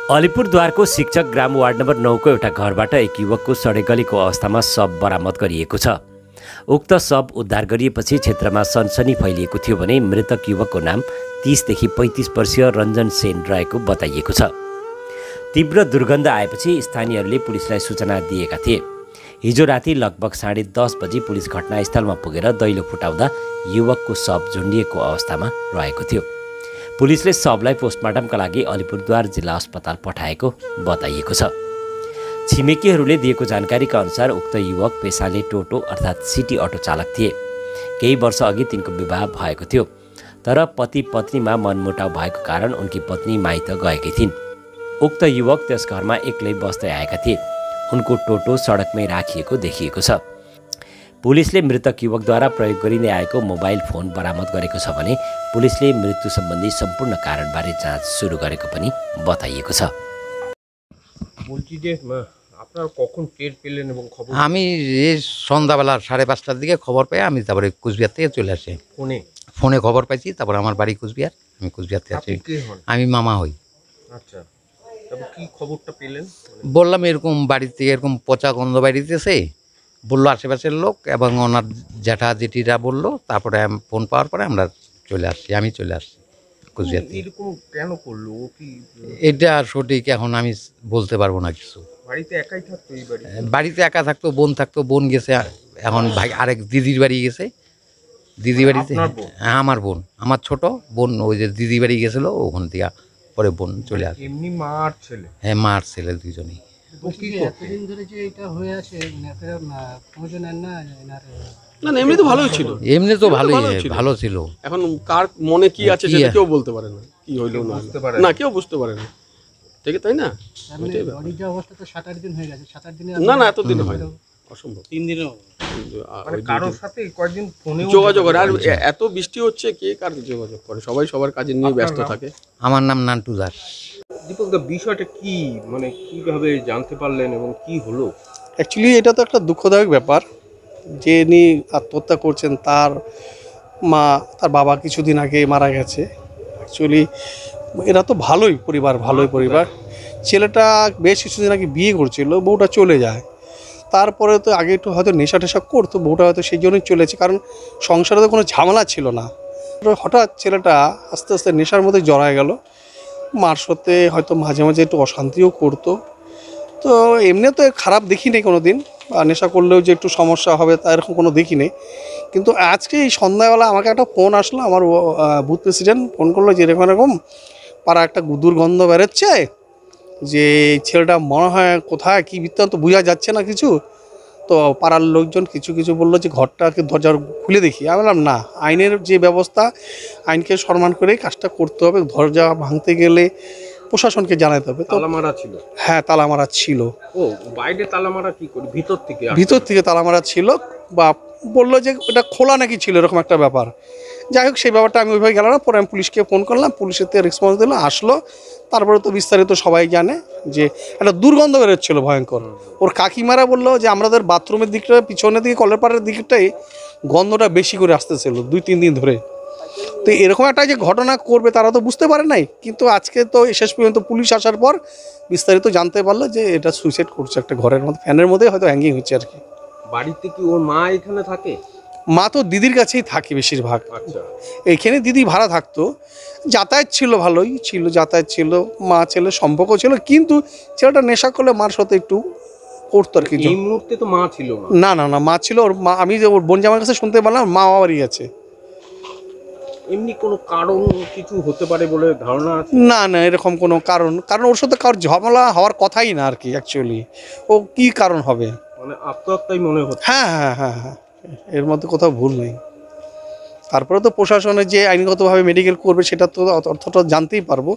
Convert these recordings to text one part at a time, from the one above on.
अलिपुरद्वारको शिक्षक ग्राम ward number 9 को एउटा घरबाट एक युवकको सडेगलीको अवस्थामा शव बरामद गरिएको छ। उक्त शव उद्धार गरिएपछि क्षेत्रमा सनसनी फैलिएको थियो भने मृतक युवकको नाम 30 देखि 35 वर्षीय रञ्जन सेन रहेको बताइएको छ। तीव्र दुर्गन्ध आएपछि स्थानीयहरूले पुलिसलाई सूचना दिएका थिए। हिजो राति लगभग 10:30 बजी पुलिस घटनास्थलमा पुगेर दैलो फुटाउँदा युवकको शव झुन्डिएको अवस्थामा रहेको थियो। पुलिसले शवलाई पोस्टमार्टमका लागि अलिपुरद्वार जिल्ला अस्पताल पठाएको बताइएको छ। छिमेकीहरूले दिएको जानकारीका अनुसार उक्त युवक पेसाले टोटो अर्थात् सिटी अटो चालक थिए। केही वर्ष अघि तिनको विवाह भएको थियो, तर पति पत्नीमा मनमुटाव भएको कारण उनकी पत्नी माइत गएकी थिइन्। उक्त युवक त्यस घरमा एक्लै बस्दै आएका थिए। उनको टोटो सडकमै राखिएको देखिएको छ। पुलिसले मृतक युवकद्वारा प्रयोग गरिँदै आएको मोबाइल फोन बरामद गरेको छ भने पुलिसले मृत्यु सम्बन्धी सम्पूर्ण कारणबारे जाँच सुरु गरेको पनि बताइएको छ। আমি এই সন্ধ্যাবেলা 5:30টার দিকে খবর পেয়ে আমি তারপরে কুচবিহার থেকে চলে আসি। ফোনে খবর পাইছি, তারপর আমার বাড়ি কুচবিহার, আমি কুচবিহার থেকে আসি। আমি মামা হই। আচ্ছা, তারপর কি খবরটা পেলেন? বললাম এরকম বাড়ি থেকে এরকম পচা গন্ধ বাইরেছে, বললো আশেপাশের লোক এবং ওনার জ্যাঠা জেঠিরা বললো। তারপরে ফোন পাওয়ার পরে আমরা চলে আসছি, আমি চলে আসছি কুচবিহার থেকে। এরকম কেন করলো? ও কি এটা সঠিক এখন আমি বলতে পারবো না কিছু। বাড়িতে একাই থাকতো? এই বাড়িতে একা থাকতো, বোন থাকতো, বোন গেছে এখন ভাই আরেক দিদির বাড়ি গেছে। দিদি বাড়িতে হ্যাঁ আমার বোন, আমার ছোট বোন ওই যে দিদি বাড়ি গেছিল, ওখান থেকে পরে বোন চলে আসে। এমনি মা আর ছেলে? হ্যাঁ মা আর ছেলে দুজনেই। এতদিন ধরে যে এটা হয়ে আছে না, এমনি তো ভালোই ছিল। এমনি তো ভালো ছিল। এখন কার মনে কি আছে সেটা কেউ বলতে পারে না। কি হইলো না কেউ বুঝতে পারে না, ঠিক তাই না? অবস্থা তো 7-8 দিন হয়ে গেছে। 7-8 দিনে না এত দিন হয় না, অসম্ভব। 3 দিনও মানে কারোর সাথে কয়েকদিন ফোনে যোগাযোগ করে। আর এত বৃষ্টি হচ্ছে, কে কার যোগাযোগ করে? সবাই সবার কাজে নিয়ে ব্যস্ত থাকে। আমার নাম নান্টু দাস। দীপক দা, বিষয়টা কি, মানে কিভাবে জানতে পারলেন এবং কি হলো? অ্যাকচুয়ালি এটা তো একটা দুঃখদায়ক ব্যাপার। যে ইনি আত্মহত্যা করছেন তার মা, তার বাবা কিছুদিন আগে মারা গেছে। অ্যাকচুয়ালি এরা তো ভালোই পরিবার। ছেলেটা বেশ কিছুদিন আগে বিয়ে করছিল, বউটা চলে যায়। তারপরে তো আগে একটু হয়তো নেশা টেশা করতো, বউটা হয়তো সেই জন্যই চলেছে, কারণ সংসারে তো কোনো ঝামেলা ছিল না। হঠাৎ ছেলেটা আস্তে আস্তে নেশার মধ্যে জড়ায় গেল। মার সাথে হয়তো মাঝে মাঝে একটু অশান্তিও করতো। তো এমনি তো খারাপ দেখি নেই কোনো দিন, বা নেশা করলেও যে একটু সমস্যা হবে তা এরকম কোনো দেখি নেই। কিন্তু আজকে এই সন্ধ্যাবেলা আমাকে একটা ফোন আসলো, আমার বুথ প্রেসিডেন্ট ফোন করলো যে এরকম পাড়া একটা দুর্গন্ধ বেরোচ্ছে, যে ছেলেটা মনে হয় কোথায় কী বৃত্তান্ত বোঝা যাচ্ছে না কিছু। তো পাড়ার লোকজন কিছু বললো যে ঘরটাকে দরজা খুলে দেখি। আমি বললাম না, আইনের যে ব্যবস্থা, আইনকে সম্মান করে কাজটা করতে হবে। দরজা ভাঙতে গেলে প্রশাসনকে জানাতে হবে। তালামারা ছিল? হ্যাঁ, তালামারা ছিল। ও বাইরে তালামারা কি করে? ভিতর থেকে তালামারা ছিল, বা বললো যে এটা খোলা নাকি ছিল, এরকম একটা ব্যাপার। যাই হোক, সেই ব্যাপারটা আমি ওইভাবে গেলাম না। পরে আমি পুলিশকে ফোন করলাম, পুলিশের থেকে রেসপন্স দিল, আসলো। তারপরে তো বিস্তারিত সবাই জানে যে একটা দুর্গন্ধ বেরোচ্ছিলো ভয়ঙ্কর। ওর কাকিমারা বললো যে আমাদের বাথরুমের দিকটা, পিছনের দিকে কলের পাড়ের দিকটাই গন্ধটা বেশি করে আসতেছিল 2-3 দিন ধরে। তো এরকম একটা যে ঘটনা করবে তারা তো বুঝতে পারে নাই, কিন্তু আজকে তো শেষ পর্যন্ত পুলিশ আসার পর বিস্তারিত জানতে পারলো যে এটা সুইসাইড করছে, একটা ঘরের মধ্যে ফ্যানের মধ্যে হয়তো হ্যাঙ্গিং হচ্ছে আর কি। বাড়িতে কি ওর মা এখানে থাকে? মা তো দিদির কাছেই থাকে বেশিরভাগ। আচ্ছা, এইখানে দিদি ভাড়া থাকতো। যাতায়াত ছিল, ভালোই ছিল, যাতায়াত ছিল, মা ছেলে সম্পর্ক ছিল। কিন্তু ছেলেটা নেশা করলে মার সাথে একটু করতো আর কি। এই মুহূর্তে তো মা ছিল না? না, মা ছিল। ওর মা, আমি যে ওর বোন জামার কাছে শুনতে পারলাম মা বাবারই আছে। এমনি কোনো কারণ কিছু হতে পারে বলে ধারণা আছে? না, এরকম কোনো কারণ ওর সাথে কারোর ঝামেলা হওয়ার কথাই না আর কি। অ্যাকচুয়ালি ও কি কারণ হবে? মানে আত্মহত্যাই মনে হচ্ছে। হ্যাঁ, এর মধ্যে কোথাও ভুল নেই। তারপরে তো প্রশাসনের যে আইনগতভাবে মেডিকেল করবে সেটা তো অর্থটা জানতেই পারবো।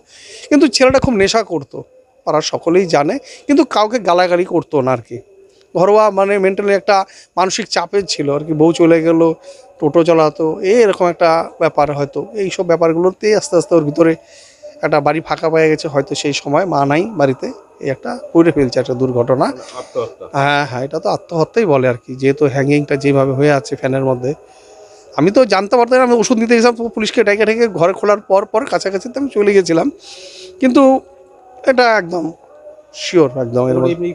কিন্তু ছেলেটা খুব নেশা করতো, পাড়ার সকলেই জানে, কিন্তু কাউকে গালাগালি করতো না আর কি। ঘরোয়া মানে মেন্টালি একটা মানসিক চাপের ছিল আর কি। বউ চলে গেল, টোটো চালাতো, এরকম একটা ব্যাপার। হয়তো এইসব ব্যাপারগুলোতেই আস্তে আস্তে ওর ভিতরে একটা বাড়ি ফাঁকা পেয়ে গেছে, হয়তো সেই সময় মা নাই বাড়িতে, এই একটা করে ফেলছে একটা দুর্ঘটনা। হ্যাঁ, এটা তো আত্মহত্যাই বলে আর কি, যেহেতু হ্যাঙ্গিংটা যেভাবে হয়ে আছে ফ্যানের মধ্যে। আমি তো জানতে পারতাম না, আমি ওষুধ নিতে গেছিলাম, পুলিশকে ডেকে ঘরে খোলার পর কাছাকাছিতে আমি চলে গেছিলাম। কিন্তু এটা একদম শিওর, একদম এর মধ্যে এমনি